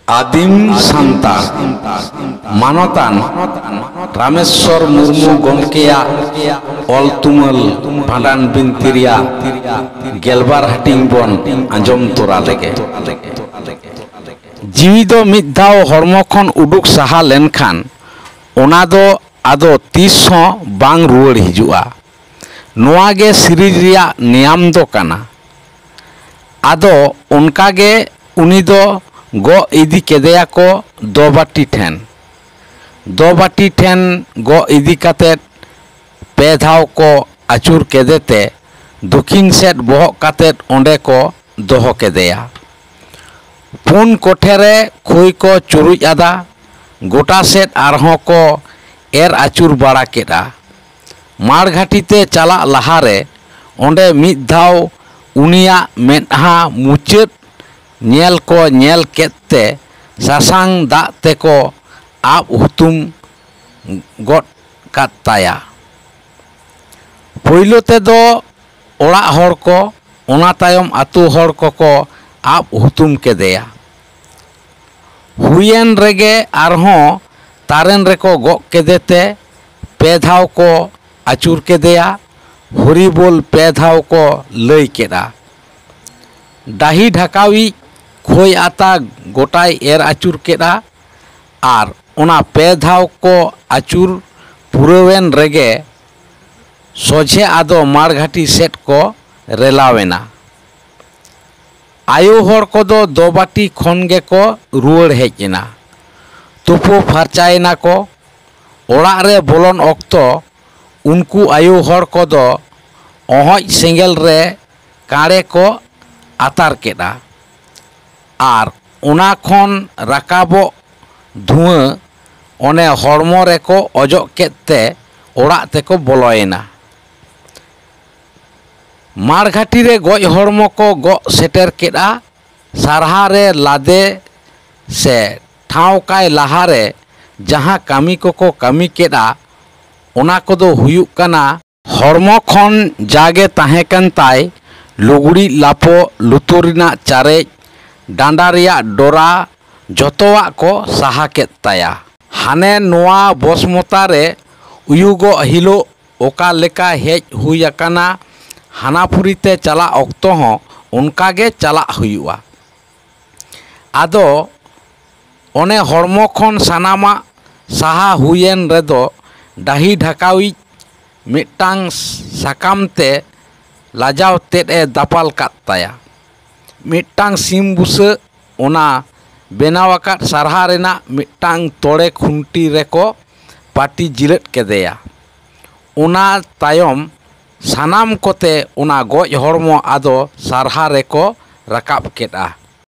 आदिम सान्तार मानतान रामेश्वर मुर्मू गमकेया ऑल तुमल भांडान बिनतिरिया गेलबार हाटिंग बन आंजम तोरा लेगे जीवी दो मिद धाव हरमो खन उडुक साहा लेनखान ओना दो आदो तीस हों बांग रुवाड़ हिजुआ नोआ गे सीरीज रिया नियम दो काना आदो उनका गे उनी दो गो इदी केदेया को दो बाटी ठेन गो इदी कातेत पे धाव को आचुर केदेते दक्षिण सेट बहक कातेत ओंडे को दोहो केदेया पुन कोठेरे खुई को चुरुज आदा गोटा सेट आरहों को एर आचुर बाड़ा केदा माड़घाटीते चला लहारे ओंडे मिद धाव उनिया मेदहा मुचाद नेल को नेल केते सासांग दाग तेको आप हुतुम गट काताया पहलो तेदो ओड़ा हर को ओना तायम आतु हर को आप हुतुम केदेया हुयेन रेगे आरहों तारेन रेको गक केदेते पे धाव को आचुर केदेया हरिबोल पे धाव को लई केदा डाही ढाकावी खोई आता गोटाई एर आचुर केदा आर ओना पे धाव को आचुर पुरवेन रेगे सोझे आदो माड़घाटी सेट को रेलावेना आयो हर को दो बाटी खन गे को रुवाड़ हेजना तुपो फारचायना को ओड़ा रे बोलन ऑक्तो उनको आयो हर को अहज सेंगेल रे काड़े को आतार केदा आर ओना खन राकाबो धुआं ओने हरमो रेको अजग केते ओड़ा तेको बोलोयना माड़घाटी रे गज हरमो को गग सेटेर केदा सारहा रे लादे से ठाव काय लहारे जहां कामी को कामी केदा ओना कोदो हुयुक काना हरमो खन जागे ताहे कान ताय लुगड़ी लापो लुतुरिना चारेज डांडा रिया डोरा जतोवा को साहा केत ताया हाने नोआ बसमता रे उयुगो हिलो ओका लेका हेज हुई अकाना हानापुरीते चला ऑक्तो हो उनका गे चला हुयुआ आदो ओने हरमो खन सानामा साहा हुयेन रेदो डाही ढाकावी मिटांग साकामते लाजाव तेद ए दापाल काताया मिटांग सिम बुसे ओना बेनावाकात सारहा रेना मिटांग तोड़े खुंटी रेको पाटी जिलत केदेया ओना तायम सानाम कोते ओना गज हरमो आदो सारहा रेको राकाब केदा।